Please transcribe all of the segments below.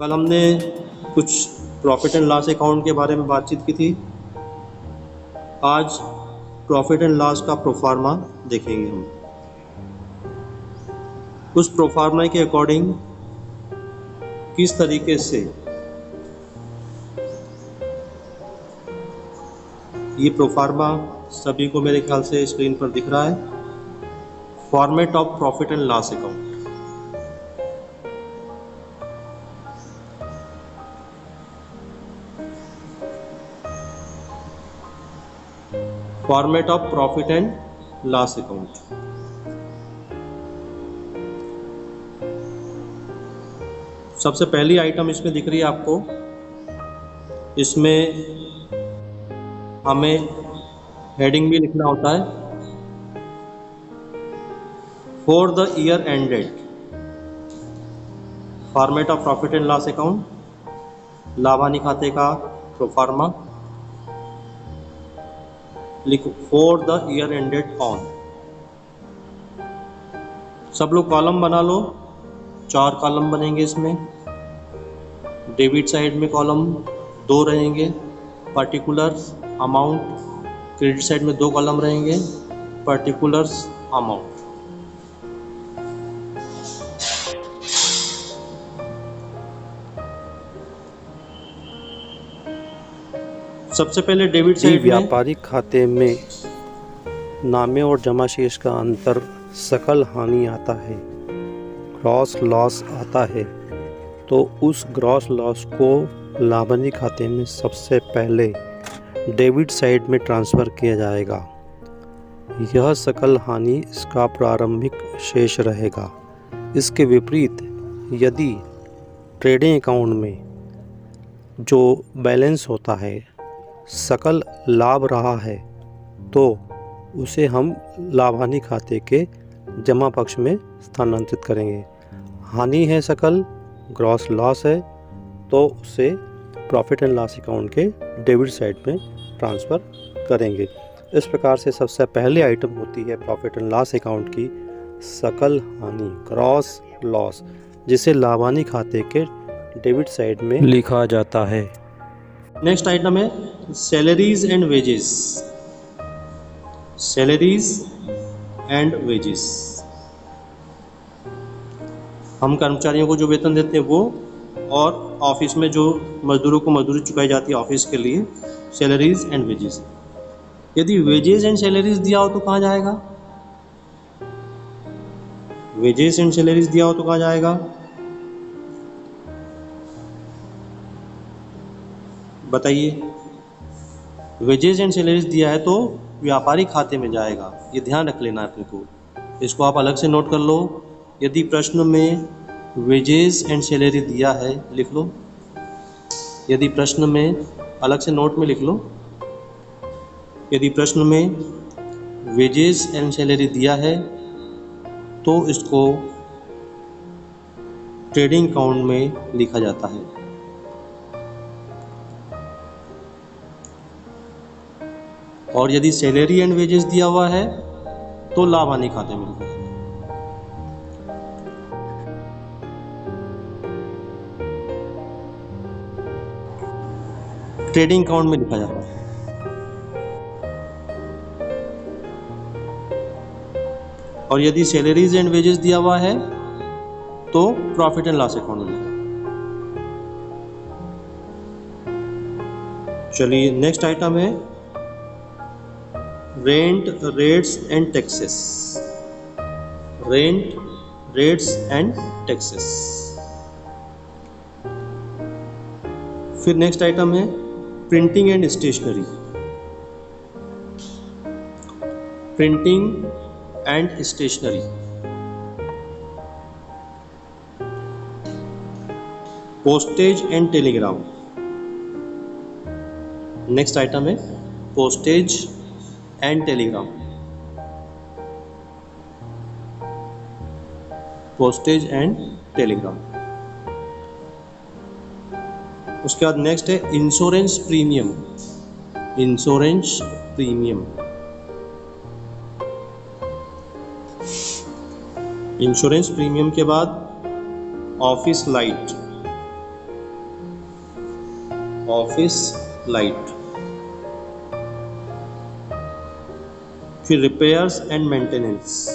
कल हमने कुछ प्रॉफिट एंड लॉस अकाउंट के बारे में बातचीत की थी। आज प्रॉफिट एंड लॉस का प्रोफार्मा देखेंगे हम। उस प्रोफार्मा के अकॉर्डिंग किस तरीके से ये प्रोफार्मा सभी को मेरे ख्याल से स्क्रीन पर दिख रहा है। Format of profit and loss account. Format of profit and loss account. सबसे पहली आइटम इसमें दिख रही है आपको। इसमें हमें हेडिंग भी लिखना होता है। For the year ended, format of profit and loss account, लाभानी खाते का प्रोफार्मा लिखो। For the year ended on. सब लोग कॉलम बना लो। 4 कॉलम बनेंगे इसमें। डेबिट साइड में कॉलम 2 रहेंगे, पर्टिकुलर्स अमाउंट। क्रेडिट साइड में 2 कॉलम रहेंगे, पर्टिकुलर्स अमाउंट। सबसे पहले डेबिट साइड में व्यापारिक खाते में नामे और जमा शेष का अंतर सकल हानि आता है, ग्रॉस लॉस आता है। तो उस ग्रॉस लॉस को लाभानी खाते में सबसे पहले डेबिट साइड में ट्रांसफ़र किया जाएगा। यह सकल हानि इसका प्रारंभिक शेष रहेगा। इसके विपरीत यदि ट्रेडिंग अकाउंट में जो बैलेंस होता है सकल लाभ रहा है तो उसे हम लाभानी खाते के जमा पक्ष में स्थानांतरित करेंगे। हानि है सकल, ग्रॉस लॉस है, तो उसे प्रॉफिट एंड लॉस अकाउंट के डेबिट साइड में ट्रांसफ़र करेंगे। इस प्रकार से सबसे पहले आइटम होती है प्रॉफिट एंड लॉस अकाउंट की सकल हानि, ग्रॉस लॉस, जिसे लाभानी खाते के डेबिट साइड में लिखा जाता है। नेक्स्ट आइटम है salaries and wages. Salaries and wages, हम कर्मचारियों को जो वेतन देते हैं वो, और ऑफिस में जो मजदूरों को मजदूरी चुकाई जाती है ऑफिस के लिए, सैलरीज एंड वेजेस। यदि वेजेस एंड सैलरीज दिया हो तो कहाँ जाएगा? वेजेस एंड सैलरीज दिया हो तो कहाँ जाएगा? बताइए। वेजेस एंड सैलरीज दिया है तो व्यापारिक खाते में जाएगा, ये ध्यान रख लेना है अपने को। इसको आप अलग से नोट कर लो। यदि प्रश्न में वेजेस एंड सैलरी दिया है लिख लो। यदि प्रश्न में अलग से नोट में लिख लो। यदि प्रश्न में वेजेस एंड सैलरी दिया है तो इसको ट्रेडिंग अकाउंट में लिखा जाता है। और यदि सैलरी एंड वेजेस दिया हुआ है तो लाभ हानि खाते में लिखा जाता है। ट्रेडिंग अकाउंट में लिखा जाता है। और यदि सैलरीज एंड वेजेस दिया हुआ है तो प्रॉफिट एंड लॉस अकाउंट में लिखा। चलिए नेक्स्ट आइटम है rent, rates and taxes. Rent, rates and taxes. फिर नेक्स्ट आइटम है printing and stationery. Printing and stationery. Postage and telegram. Next item है postage and telegram. Postage and telegram. उसके बाद next है insurance premium. Insurance premium. Insurance premium के बाद office light. Office light. फिर repairs and maintenance,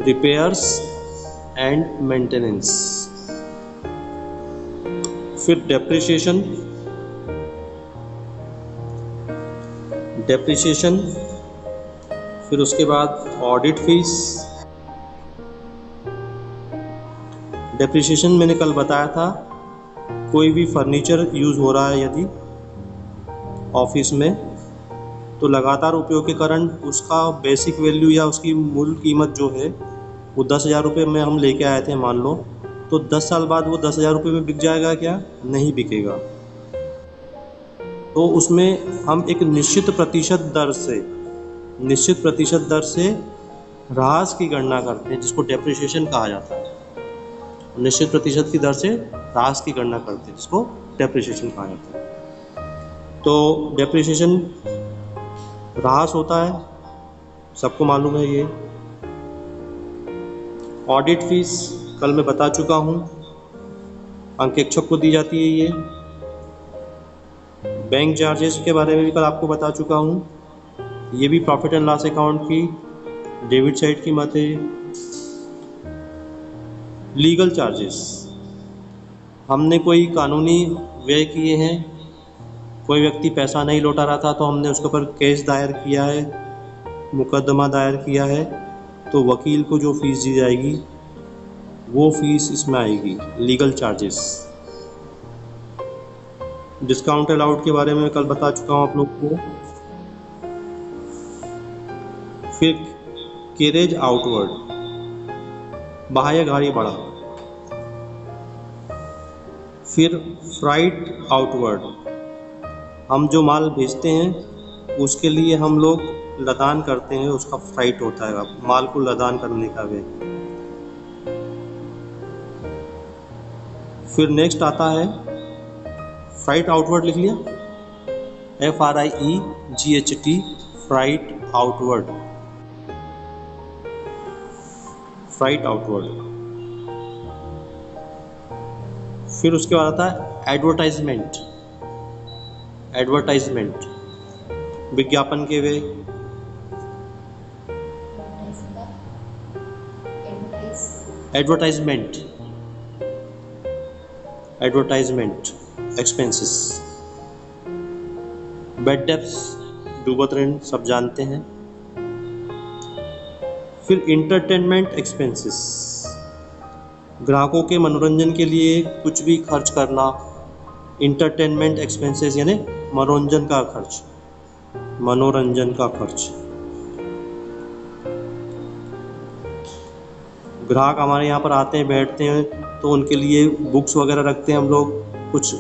repairs and maintenance. फिर depreciation, depreciation. फिर उसके बाद ऑडिट फीस। डेप्रिसिएशन मैंने कल बताया था, कोई भी फर्नीचर यूज़ हो रहा है यदि ऑफिस में, तो लगातार उपयोग के कारण उसका बेसिक वैल्यू या उसकी मूल कीमत जो है वो 10,000 रुपये में हम लेके आए थे मान लो, तो 10 साल बाद वो 10,000 रुपये में बिक जाएगा क्या? नहीं बिकेगा। तो उसमें हम एक निश्चित प्रतिशत दर से ह्रास की गणना करते हैं, जिसको डेप्रिसिएशन कहा जाता है। निश्चित प्रतिशत की दर से ह्रास की गणना करते हैं, जिसको डेप्रिसिएशन कहा जाता है। तो डेप्रिसिएशन ह्रास होता है, सबको मालूम है ये। ऑडिट फीस कल मैं बता चुका हूँ, अंकेक्षक को दी जाती है ये। बैंक चार्जेस के बारे में भी कल आपको बता चुका हूँ, ये भी प्रॉफिट एंड लॉस अकाउंट की डेबिट साइड की मत है। लीगल चार्जेस, हमने कोई कानूनी व्यय किए हैं, कोई व्यक्ति पैसा नहीं लौटा रहा था तो हमने उसके ऊपर केस दायर किया है, मुकदमा दायर किया है, तो वकील को जो फीस दी जाएगी वो फीस इसमें आएगी, लीगल चार्जेस। डिस्काउंट अलाउड के बारे में कल बता चुका हूँ आप लोग को। फिर कैरेज आउटवर्ड, बाह्य गाड़ी बढ़ा। फिर फ्राइट आउटवर्ड, हम जो माल बेचते हैं उसके लिए हम लोग लदान करते हैं, उसका फ्राइट होता है माल को लदान करने का वे। फिर नेक्स्ट आता है फ्राइट आउटवर्ड, लिख लिया, FRIEGHT, freight outward, freight outward. फिर उसके बाद आता है एडवर्टाइजमेंट, एडवर्टाइजमेंट विज्ञापन के वे। Advertisement, advertisement expenses. Bad debts, डूबत ऋण, सब जानते हैं। फिर इंटरटेनमेंट एक्सपेंसेस, ग्राहकों के मनोरंजन के लिए कुछ भी खर्च करना, इंटरटेनमेंट एक्सपेंसेस यानी मनोरंजन का खर्च, मनोरंजन का खर्च। ग्राहक हमारे यहाँ पर आते हैं, बैठते हैं, तो उनके लिए बुक्स वगैरह रखते हैं हम लोग, कुछ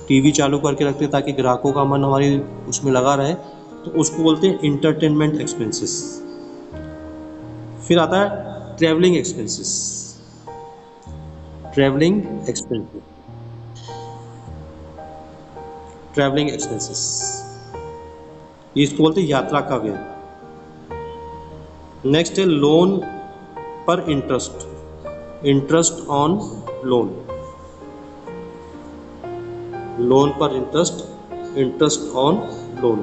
टीवी चालू करके रखते हैं ताकि ग्राहकों का मन हमारी उसमें लगा रहे, तो उसको बोलते हैं इंटरटेनमेंट एक्सपेंसेस। फिर आता है travelling expenses, travelling expenses, travelling expenses, इसको बोलते हैं यात्रा का व्यय। नेक्स्ट है लोन पर interest, interest on loan, loan पर इंटरेस्ट, इंटरेस्ट ऑन लोन।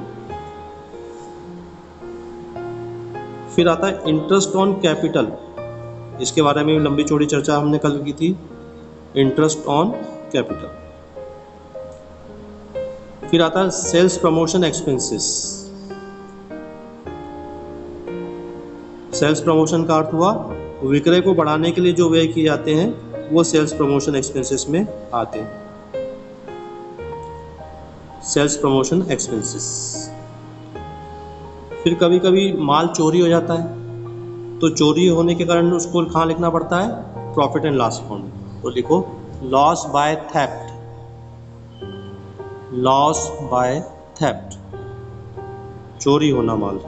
फिर आता है इंटरेस्ट ऑन कैपिटल, इसके बारे में लंबी चौड़ी चर्चा हमने कल की थी, इंटरेस्ट ऑन कैपिटल। फिर आता है sales promotion expenses, sales promotion का अर्थ हुआ विक्रय को बढ़ाने के लिए जो व्यय किए जाते हैं वो सेल्स प्रमोशन एक्सपेंसेस में आते हैं, सेल्स प्रमोशन एक्सपेंसेस। फिर कभी कभी माल चोरी हो जाता है, तो चोरी होने के कारण उसको कहाँ लिखना पड़ता है? Profit and loss account. तो लिखो loss by theft, loss by theft, चोरी होना माल,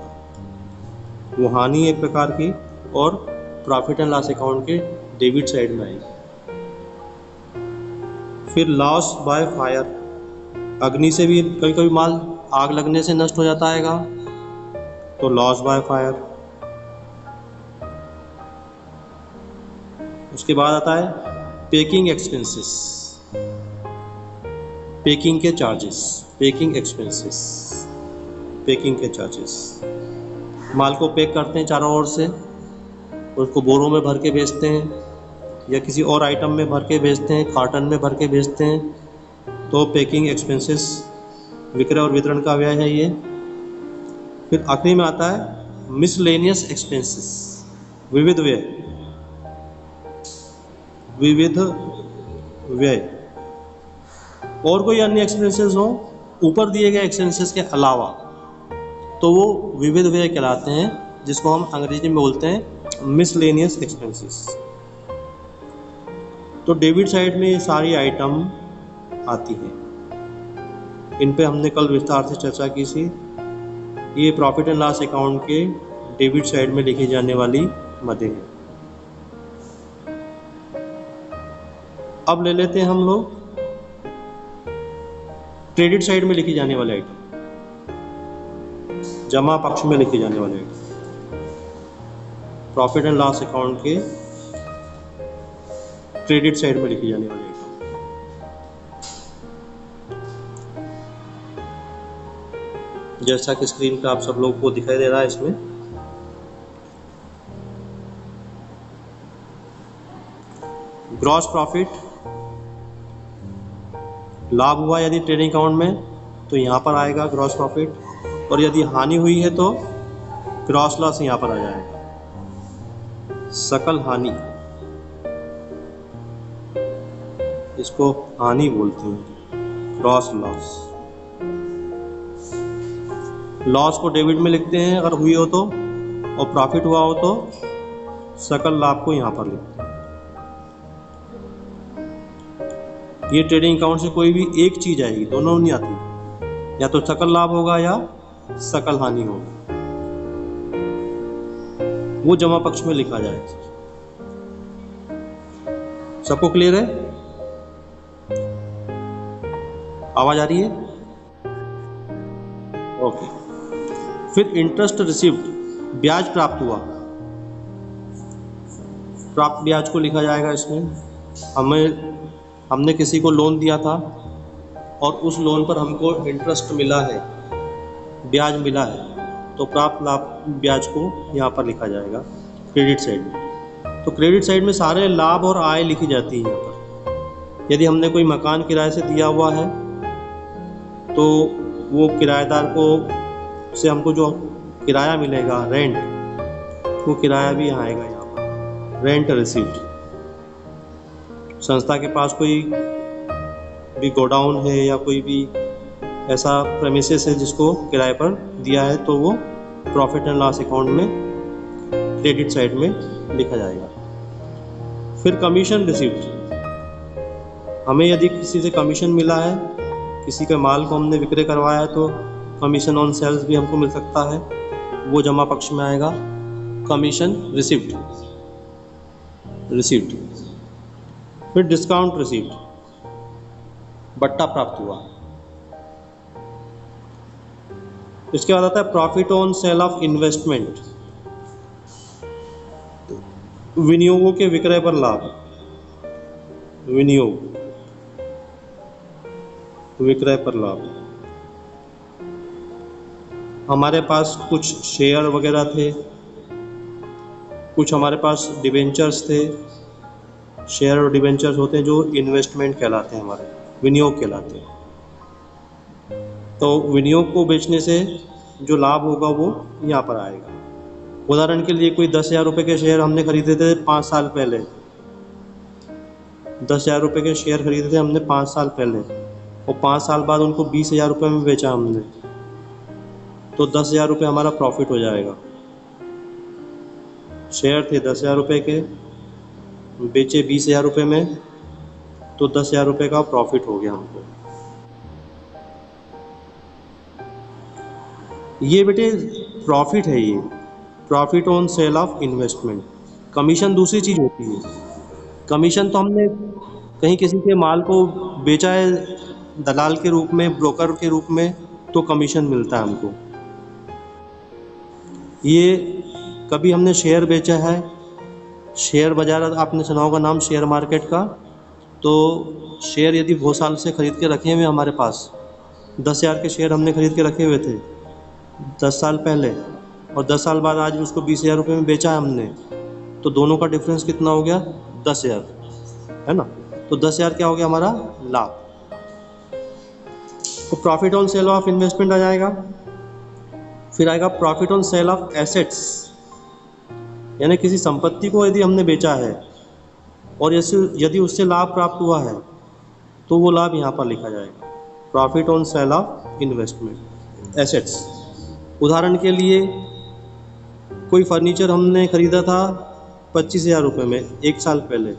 वो हानि एक प्रकार की, और प्रॉफिट एंड लॉस अकाउंट के डेबिट साइड में आएगी। फिर लॉस बाय फायर, अग्नि से भी कभी कभी माल आग लगने से नष्ट हो जाता है, तो लॉस बाय फायर। उसके बाद आता है पैकिंग एक्सपेंसेस, पैकिंग के चार्जेस, पैकिंग एक्सपेंसेस, पैकिंग के चार्जेस। माल को पैक करते हैं चारों ओर से, उसको बोरों में भर के बेचते हैं या किसी और आइटम में भर के बेचते हैं, कार्टन में भर के बेचते हैं, तो पैकिंग एक्सपेंसेस, विक्रय और वितरण का व्यय है ये। फिर आखिरी में आता है मिसलेनियस एक्सपेंसेस, विविध व्यय, विविध व्यय। और कोई अन्य एक्सपेंसेस हो ऊपर दिए गए एक्सपेंसेस के अलावा तो वो विविध व्यय कहलाते हैं, जिसको हम अंग्रेजी में बोलते हैं मिसलेनियस एक्सपेंसेस। तो डेबिट साइड में ये सारी आइटम आती हैं, इन पे हमने कल विस्तार से चर्चा की थी। ये प्रॉफिट एंड लॉस अकाउंट के डेबिट साइड में लिखी जाने वाली मदें हैं। अब ले लेते हैं हम लोग क्रेडिट साइड में लिखी जाने वाले आइटम, जमा पक्ष में लिखे जाने वाले item, profit and loss account के क्रेडिट साइड में लिखी जाने वाले आइटम। जैसा कि स्क्रीन पे आप सब लोग को दिखाई दे रहा है, इसमें ग्रॉस प्रॉफिट, लाभ हुआ यदि ट्रेडिंग अकाउंट में तो यहाँ पर आएगा ग्रॉस प्रॉफिट, और यदि हानि हुई है तो ग्रॉस लॉस यहाँ पर आ जाएगा। सकल हानि, इसको हानि बोलते हैं, ग्रॉस लॉस। लॉस को डेबिट में लिखते हैं अगर हुई हो तो, और प्रॉफिट हुआ हो तो सकल लाभ को यहाँ पर लिखते हैं। ये ट्रेडिंग अकाउंट से कोई भी एक चीज आएगी, दोनों नहीं आती, या तो सकल लाभ होगा या सकल हानि होगी, वो जमा पक्ष में लिखा जाएगा। सबको क्लियर है? आवाज आ रही है? ओके। फिर इंटरेस्ट रिसीव्ड, ब्याज प्राप्त हुआ, प्राप्त ब्याज को लिखा जाएगा इसमें। हमने किसी को लोन दिया था और उस लोन पर हमको इंटरेस्ट मिला है, ब्याज मिला है, तो प्राप्त लाभ ब्याज को यहाँ पर लिखा जाएगा क्रेडिट साइड में। तो क्रेडिट साइड में सारे लाभ और आय लिखी जाती है यहाँ पर। यदि हमने कोई मकान किराए से दिया हुआ है तो वो किराएदार को से हमको जो किराया मिलेगा, रेंट, वो किराया भी आएगा यहाँ पर, रेंट रिसीव्ड। संस्था के पास कोई भी गोडाउन है या कोई भी ऐसा प्रेमिसेस है जिसको किराए पर दिया है, तो वो प्रॉफिट एंड लॉस अकाउंट में क्रेडिट साइड में लिखा जाएगा। फिर कमीशन रिसीव्ड, हमें यदि किसी से कमीशन मिला है, किसी के माल को हमने विक्रय करवाया है, तो कमीशन ऑन सेल्स भी हमको मिल सकता है, वो जमा पक्ष में आएगा, कमीशन रिसीव्ड। फिर डिस्काउंट रिसीव्ड, बट्टा प्राप्त हुआ। इसके बाद आता है profit on sale of investment, विनियोगों के विक्रय पर लाभ, विनियोग, विक्रय पर लाभ। हमारे पास कुछ शेयर वगैरह थे, कुछ हमारे पास डिबेंचर्स थे। शेयर और डिबेंचर्स होते हैं जो इन्वेस्टमेंट कहलाते हैं, हमारे विनियोग कहलाते हैं। तो विनियोग को बेचने से जो लाभ होगा वो यहाँ पर आएगा। उदाहरण के लिए कोई 10,000 रुपये के शेयर हमने खरीदे थे 5 साल पहले, 10,000 रुपये के शेयर खरीदे थे हमने 5 साल पहले, और 5 साल बाद उनको 20,000 रुपये में बेचा हमने, तो 10,000 रुपये हमारा प्रॉफिट हो जाएगा। शेयर थे 10,000 रुपये के, बेचे 20,000 रुपये में, तो 10,000 रुपये का प्रॉफिट हो गया हमको। ये बेटे प्रॉफिट है, ये profit on sale of investment. Commission दूसरी चीज़ होती है। कमीशन तो हमने कहीं किसी के माल को बेचा है दलाल के रूप में, ब्रोकर के रूप में, तो कमीशन मिलता है हमको। ये कभी हमने शेयर बेचा है, शेयर बाजार आपने सुना होगा नाम शेयर मार्केट का, तो शेयर यदि बहुत साल से ख़रीद के रखे हुए हमारे पास, 10,000 के शेयर हमने ख़रीद के रखे हुए थे 10 साल पहले, और 10 साल बाद आज उसको 20,000 रुपये में बेचा है हमने, तो दोनों का डिफरेंस कितना हो गया? 10,000, है ना। तो 10,000 क्या हो गया हमारा? लाभ। तो profit on sale of investment आ जाएगा। फिर आएगा profit on sale of assets, यानी किसी संपत्ति को यदि हमने बेचा है और यदि उससे लाभ प्राप्त हुआ है तो वो लाभ यहाँ पर लिखा जाएगा, profit on sale of investment assets. उदाहरण के लिए कोई फर्नीचर हमने ख़रीदा था 25,000 रुपये में 1 साल पहले,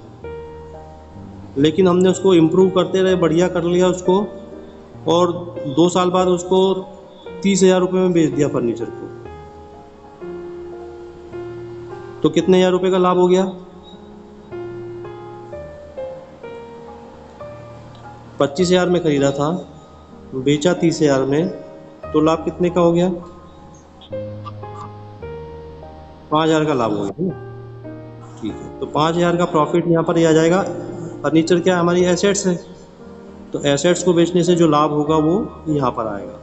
लेकिन हमने उसको इम्प्रूव करते रहे, बढ़िया कर लिया उसको, और 2 साल बाद उसको 30,000 रुपये में बेच दिया फर्नीचर को, तो कितने हज़ार रुपये का लाभ हो गया? 25,000 में ख़रीदा था, बेचा 30,000 में, तो लाभ कितने का हो गया? 5,000 का लाभ हो गया, है ना। ठीक है, तो 5,000 का प्रॉफिट यहाँ पर आ जाएगा। फर्नीचर क्या है? हमारी एसेट्स है, तो एसेट्स को बेचने से जो लाभ होगा वो यहाँ पर आएगा।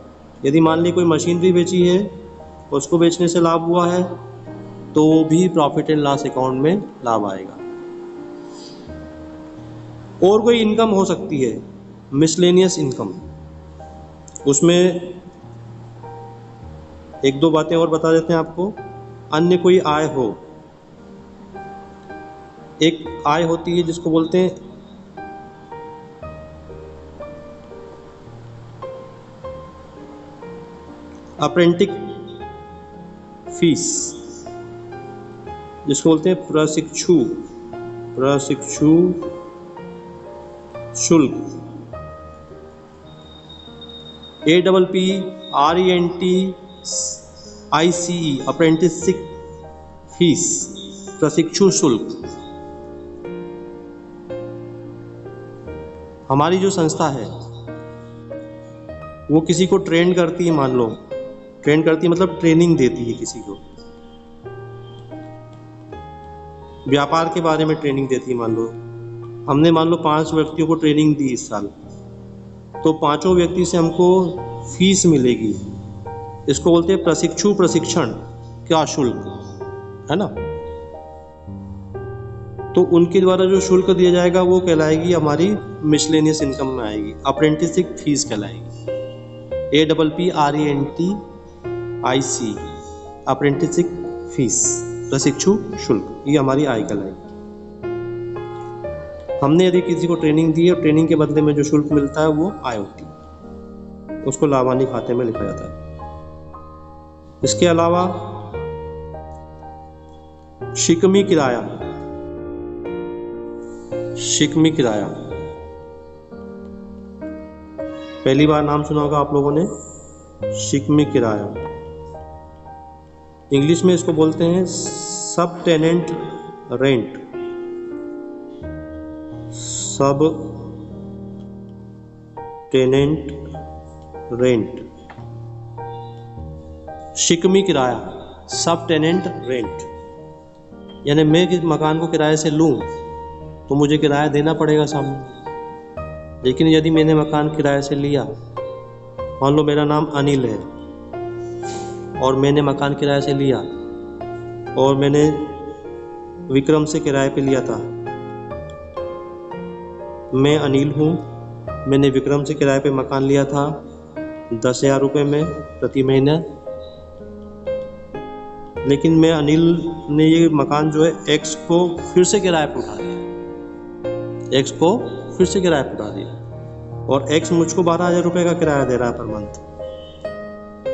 यदि मान ली कोई मशीनरी बेची है, उसको बेचने से लाभ हुआ है, तो वो भी प्रॉफिट एंड लॉस अकाउंट में लाभ आएगा। और कोई इनकम हो सकती है, मिसलेनियस इनकम, उसमें 1-2 बातें और बता देते हैं आपको। अन्य कोई आय हो, एक आय होती है जिसको बोलते हैं अप्रेंटिस फीस, जिसको बोलते हैं प्रशिक्षु शुल्क, APPRENTICE अप्रेंटिसशिप फीस, प्रशिक्षु शुल्क। हमारी जो संस्था है वो किसी को ट्रेन करती है, मान लो ट्रेन करती है मतलब ट्रेनिंग देती है किसी को, व्यापार के बारे में ट्रेनिंग देती है। मान लो 5 व्यक्तियों को ट्रेनिंग दी इस साल, तो 5 व्यक्ति से हमको फीस मिलेगी, इसको बोलते हैं प्रशिक्षु प्रशिक्षण क्या शुल्क, है ना। तो उनके द्वारा जो शुल्क दिया जाएगा वो कहलाएगी हमारी मिसलेनियस इनकम में आएगी, अप्रेंटिसशिप फीस कहलाएगी, APPRENTICE अप्रेंटिसशिप फीस, प्रशिक्षु शुल्क, ये हमारी आय कहलाएगी। हमने यदि किसी को ट्रेनिंग दी और ट्रेनिंग के बदले में जो शुल्क मिलता है वो आय होती है, उसको लाभांश खाते में लिखा जाता है। इसके अलावा शिकमी किराया, पहली बार नाम सुना होगा आप लोगों ने, शिकमी किराया। इंग्लिश में इसको बोलते हैं सब टेनेंट रेंट, सब टेनेंट रेंट, शिकमी किराया, सब टेनेंट रेंट, यानी मैं किस मकान को किराए से लूं तो मुझे किराया देना पड़ेगा सामने। लेकिन यदि मैंने मकान किराए से लिया, मान लो मेरा नाम अनिल है और मैंने मकान किराए से लिया और मैंने विक्रम से किराए पे लिया था, मैं अनिल हूँ, मैंने विक्रम से किराए पे मकान लिया था 10,000 रुपये में प्रति महीने, लेकिन मैं अनिल ने ये मकान जो है एक्स को फिर से किराए पर उठा दिया, और एक्स मुझको 12,000 रुपये का किराया दे रहा है पर मंथ।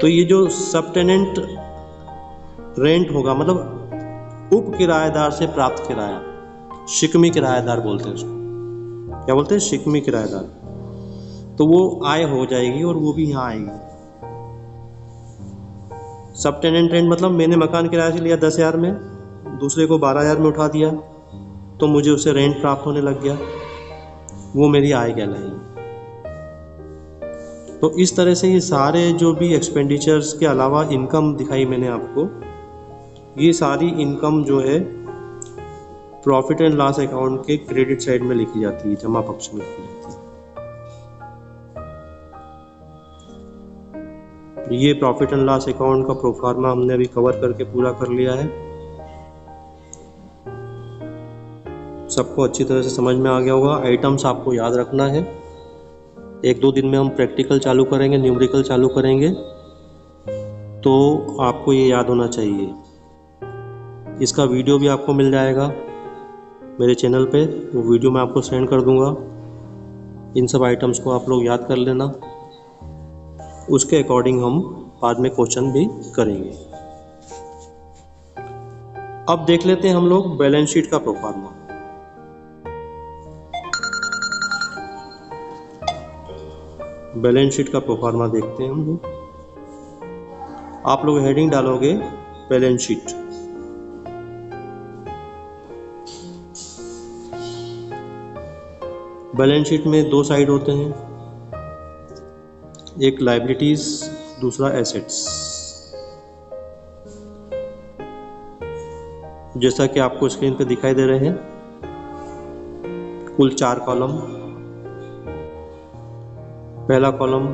तो ये जो सब टेनेंट रेंट होगा, मतलब उप किराएदार से प्राप्त किराया, शिकमी किराएदार बोलते हैं उसको, क्या बोलते हैं? शिकमी किराएदार। तो वो आय हो जाएगी और वो भी यहाँ आएगी। सब टेनेंट रेंट मतलब मैंने मकान किराए से लिया 10,000 में, दूसरे को 12,000 में उठा दिया, तो मुझे उससे रेंट प्राप्त होने लग गया, वो मेरी आय कहलाएगी। तो इस तरह से ये सारे जो भी एक्सपेंडिचर्स के अलावा इनकम दिखाई मैंने आपको, ये सारी इनकम जो है प्रॉफिट एंड लॉस अकाउंट के क्रेडिट साइड में लिखी जाती है, जमा पक्ष में लिखी जाती है। ये प्रॉफिट एंड लॉस अकाउंट का प्रोफार्मा हमने अभी कवर करके पूरा कर लिया है। सबको अच्छी तरह से समझ में आ गया होगा। आइटम्स आपको याद रखना है। 1-2 दिन में हम प्रैक्टिकल चालू करेंगे, न्यूमेरिकल चालू करेंगे, तो आपको ये याद होना चाहिए। इसका वीडियो भी आपको मिल जाएगा मेरे चैनल पे, वो वीडियो मैं आपको सेंड कर दूंगा। इन सब आइटम्स को आप लोग याद कर लेना, उसके अकॉर्डिंग हम बाद में क्वेश्चन भी करेंगे। अब देख लेते हैं हम लोग बैलेंस शीट का प्रोफार्मा। बैलेंस शीट का प्रोफार्मा देखते हैं हम लोग। आप लोग हेडिंग डालोगे बैलेंस शीट। बैलेंस शीट में 2 साइड होते हैं, एक लायबिलिटीज, दूसरा एसेट्स। जैसा कि आपको स्क्रीन पे दिखाई दे रहे हैं, कुल 4 कॉलम। पहला कॉलम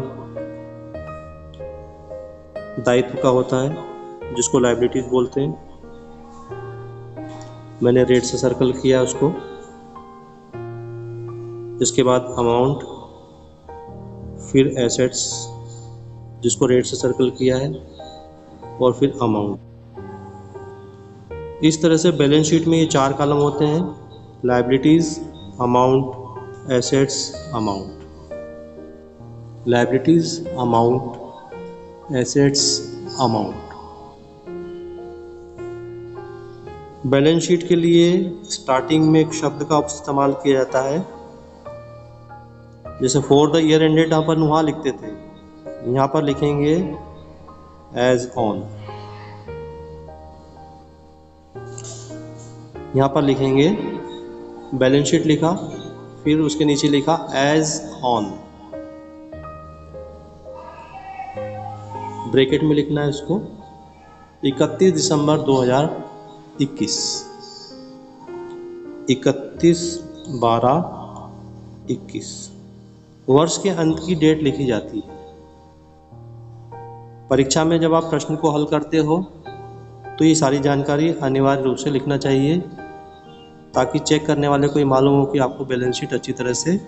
दायित्व का होता है, जिसको लायबिलिटीज बोलते हैं। मैंने रेड से सर्कल किया उसको। इसके बाद अमाउंट, फिर एसेट्स जिसको रेड से सर्कल किया है, और फिर अमाउंट। इस तरह से बैलेंस शीट में ये 4 कॉलम होते हैं, liabilities, amount, assets, amount. Liabilities, amount, assets, amount. Balance sheet के लिए स्टार्टिंग में एक शब्द का इस्तेमाल किया जाता है। जैसे फॉर द ईयर एंडेड अपन वहाँ लिखते थे, यहाँ पर लिखेंगे एज ऑन। यहाँ पर लिखेंगे बैलेंस शीट लिखा, फिर उसके नीचे लिखा एज ऑन। ब्रैकेट में लिखना है इसको 31 दिसंबर 2021, 31/12/21 वर्ष के अंत की डेट लिखी जाती है। परीक्षा में जब आप प्रश्न को हल करते हो तो ये सारी जानकारी अनिवार्य रूप से लिखना चाहिए, ताकि चेक करने वाले को ये मालूम हो कि आपको बैलेंस शीट अच्छी तरह से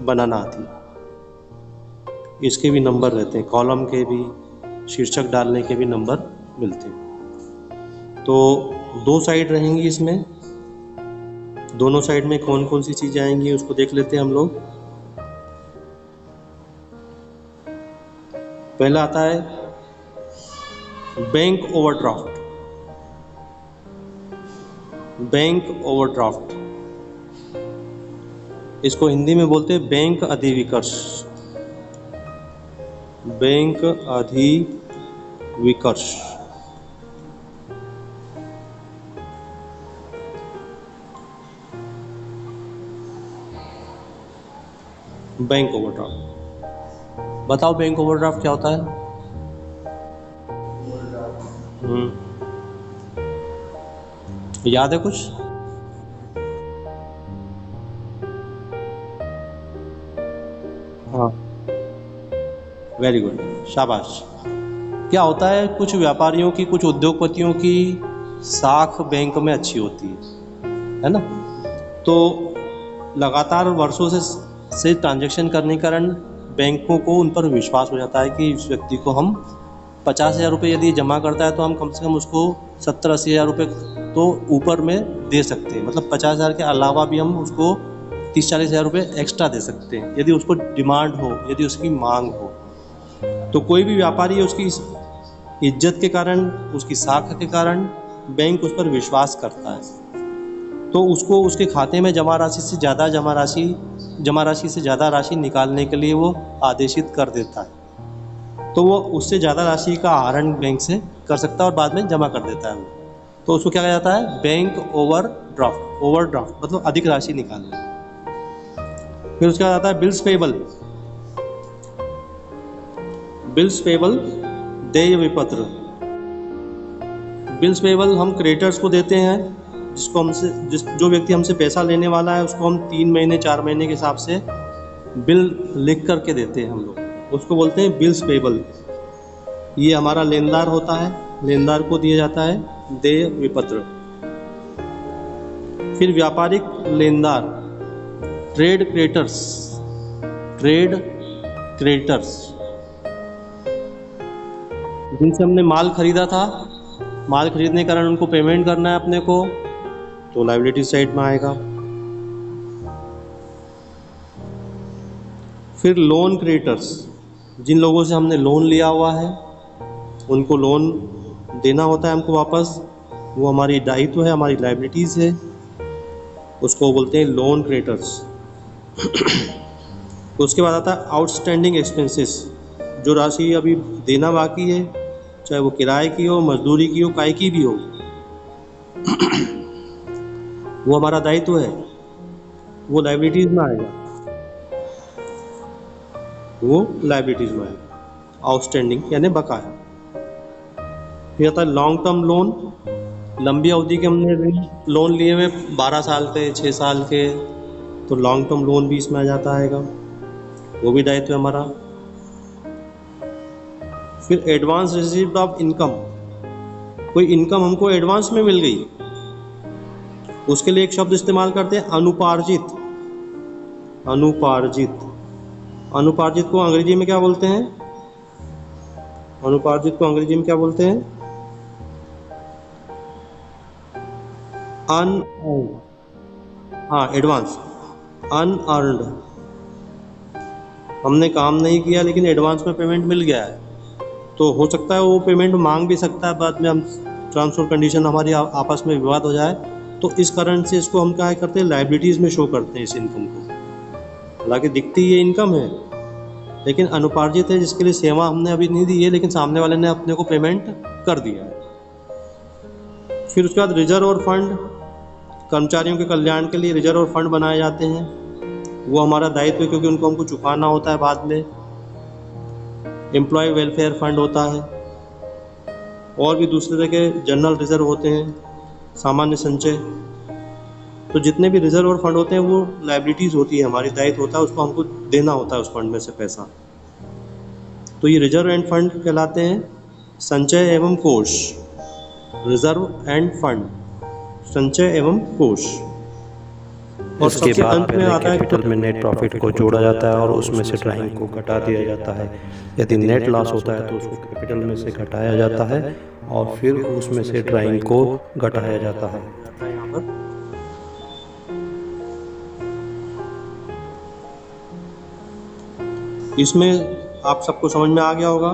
बनाना आती है। इसके भी नंबर रहते हैं, कॉलम के भी, शीर्षक डालने के भी नंबर मिलते हैं। तो 2 साइड रहेंगी इसमें। दोनों साइड में कौन कौन सी चीज़ें आएंगी उसको देख लेते हैं हम लोग। पहला आता है बैंक ओवरड्राफ्ट। बैंक ओवरड्राफ्ट, इसको हिंदी में बोलते हैं बैंक अधिविकर्ष। बैंक अधिविकर्ष। बैंक ओवरड्राफ्ट, बताओ बैंक ओवरड्राफ्ट क्या होता है? याद है कुछ? हाँ, वेरी गुड, शाबाश। क्या होता है, कुछ व्यापारियों की, कुछ उद्योगपतियों की साख बैंक में अच्छी होती है ना? तो लगातार वर्षों से ट्रांजैक्शन करने के कारण बैंकों को उन पर विश्वास हो जाता है कि इस व्यक्ति को हम 50,000 रुपये यदि जमा करता है तो हम कम से कम उसको 70-80 हज़ार रुपये तो ऊपर में दे सकते हैं। मतलब 50,000 के अलावा भी हम उसको 30-40 हज़ार रुपये एक्स्ट्रा दे सकते हैं, यदि उसको डिमांड हो, यदि उसकी मांग हो। तो कोई भी व्यापारी उसकी इज्जत के कारण, उसकी साख के कारण बैंक उस पर विश्वास करता है, तो उसको उसके खाते में जमा राशि से ज़्यादा राशि निकालने के लिए वो आदेशित कर देता है। तो वो उससे ज़्यादा राशि का आहरण बैंक से कर सकता है और बाद में जमा कर देता है वो। तो उसको क्या कहा जाता है? Bank overdraft. ओवरड्राफ्ट मतलब अधिक राशि निकालना। फिर उसके बाद आता है बिल्स पेबल। बिल्स पेबल देय विपत्र। बिल्स पेबल हम क्रेडिटर्स को देते हैं जिसको हमसे जो व्यक्ति हमसे पैसा लेने वाला है उसको हम 3 महीने 4 महीने के हिसाब से बिल लिख करके देते हैं हम लोग, उसको बोलते हैं बिल्स पेबल। ये हमारा लेनदार होता है, लेनदार को दिया जाता है देय विपत्र। फिर व्यापारिक लेनदार, ट्रेड क्रेडिटर्स, ट्रेड क्रेडिटर्स जिनसे हमने माल खरीदा था, माल खरीदने के कारण उनको पेमेंट करना है अपने को, तो लायबिलिटी साइड में आएगा। फिर लोन क्रेडिटर्स, जिन लोगों से हमने लोन लिया हुआ है उनको लोन देना होता है हमको वापस, वो हमारी दायित्व है, हमारी लायबिलिटीज़ है, उसको बोलते हैं लोन क्रेडिटर्स। उसके बाद आता है आउटस्टैंडिंग एक्सपेंसेस, जो राशि अभी देना बाकी है, चाहे वो किराए की हो, मजदूरी की हो, काय की भी हो, वो हमारा दायित्व है, वो लायबिलिटीज में आएगा, वो लायबिलिटीज में आएगा, आउटस्टैंडिंग यानी बकाया। फिर आता है लॉन्ग टर्म लोन, लंबी अवधि के हमने लोन लिए हुए 12 साल के, 6 साल के, तो लॉन्ग टर्म लोन भी इसमें आ जाता आएगा, वो भी दायित्व है हमारा। फिर एडवांस रिसीव्ड ऑफ इनकम, कोई इनकम हमको एडवांस में मिल गई, उसके लिए एक शब्द इस्तेमाल करते हैं अनुपार्जित। अनुपार्जित, अनुपार्जित को अंग्रेजी में क्या बोलते हैं? अनुपार्जित को अंग्रेजी में क्या बोलते हैं? अनअर्न्ड, हाँ एडवांस, अनअर्न्ड, हमने काम नहीं किया लेकिन एडवांस में पेमेंट मिल गया है, तो हो सकता है वो पेमेंट मांग भी सकता है, बाद में हम ट्रांसफर कंडीशन हमारी आपस में विवाद हो जाए, तो इस कारण से इसको हम क्या करते हैं, लायबिलिटीज़ में शो करते हैं इस इनकम को। हालांकि दिखती ये इनकम है लेकिन अनुपार्जित है, जिसके लिए सेवा हमने अभी नहीं दी है लेकिन सामने वाले ने अपने को पेमेंट कर दिया है। फिर उसके बाद रिजर्व और फंड, कर्मचारियों के कल्याण के लिए रिजर्व और फंड बनाए जाते हैं, वो हमारा दायित्व है क्योंकि उनको हमको चुकाना होता है बाद में। एम्प्लॉय वेलफेयर फंड होता है, और भी दूसरे तरह के जनरल रिजर्व होते हैं, सामान्य संचय, तो जितने भी रिजर्व और फंड होते हैं वो लायबिलिटीज़ होती है, हमारी दायित्व होता है, उसको हमको देना होता है उस फंड में से पैसा। तो ये रिजर्व एंड फंड कहलाते हैं संचय एवं कोष, रिजर्व एंड फंड, संचय एवं कोष। और इसके सबसे बाद अंत में आता है कैपिटल में नेट प्रॉफिट को जोड़ा जाता है और उसमें से ड्राइंग को घटा दिया जाता है। यदि नेट लॉस होता है तो उसको कैपिटल में से घटाया जाता है और फिर उसमें से ड्राइंग को घटाया जाता है। यहाँ पर इसमें आप सबको समझ में आ गया होगा,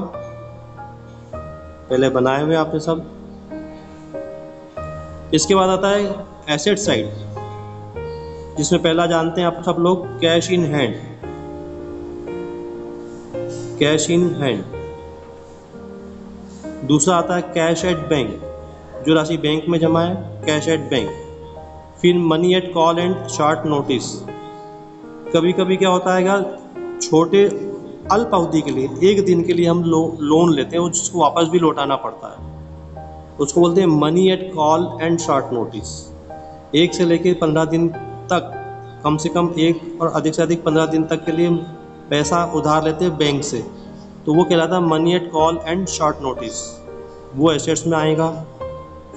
पहले बनाए हुए आपने सब। इसके बाद आता है एसेट साइड, जिसमें पहला जानते हैं आप सब लोग cash in hand, cash in hand. दूसरा आता है कैश एट बैंक, जो राशि बैंक में जमा है, कैश एट बैंक। फिर money at call and short notice, कभी कभी क्या होता है छोटे अल्प अवधि के लिए, एक दिन के लिए हम लोन लेते हैं, जिसको वापस भी लौटाना पड़ता है, उसको बोलते हैं money at call and short notice. 1 से लेकर 15 दिन तक, कम से कम 1 और अधिक से अधिक 15 दिन तक के लिए पैसा उधार लेते हैं बैंक से, तो वो कहलाता है money at call and short notice, वो एसेट्स में आएगा।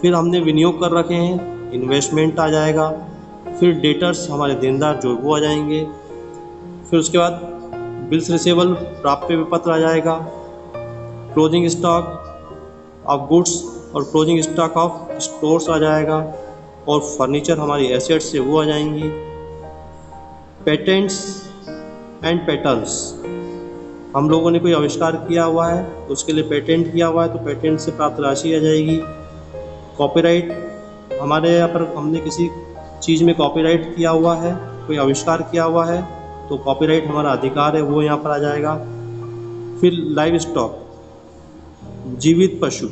फिर हमने विनियोग कर रखे हैं, इन्वेस्टमेंट आ जाएगा। फिर डेटर्स, हमारे देनदार जो वो आ जाएंगे। फिर उसके बाद बिल्स रिसेबल, प्राप्य विपत्र आ जाएगा। क्लोजिंग स्टॉक ऑफ गुड्स और क्लोजिंग स्टॉक ऑफ स्टोर्स आ जाएगा। और फर्नीचर हमारी एसेट्स से वो आ जाएंगी। पेटेंट्स एंड पैटर्न्स, हम लोगों ने कोई आविष्कार किया हुआ है, उसके लिए पेटेंट किया हुआ है, तो पेटेंट से प्राप्त राशि आ जाएगी। कॉपीराइट, हमारे यहाँ पर हमने किसी चीज़ में कॉपीराइट किया हुआ है, कोई आविष्कार किया हुआ है, तो कॉपीराइट हमारा अधिकार है, वो यहाँ पर आ जाएगा। फिर लाइव स्टॉक, जीवित पशु,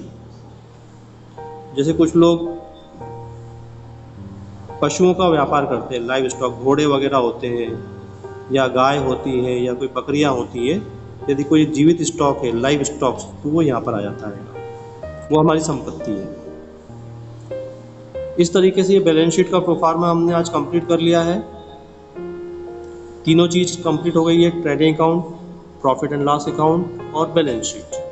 जैसे कुछ लोग पशुओं का व्यापार करते हैं, लाइव स्टॉक, घोड़े वगैरह होते हैं, या गाय होती है, या कोई बकरियां होती है, यदि कोई जीवित स्टॉक है, लाइव स्टॉक्स, तो वो यहाँ पर आ जाता है, वो हमारी संपत्ति है। इस तरीके से ये बैलेंस शीट का प्रोफार्मा हमने आज कंप्लीट कर लिया है। तीनों चीज़ कंप्लीट हो गई है, trading account, profit and loss account और बैलेंस शीट।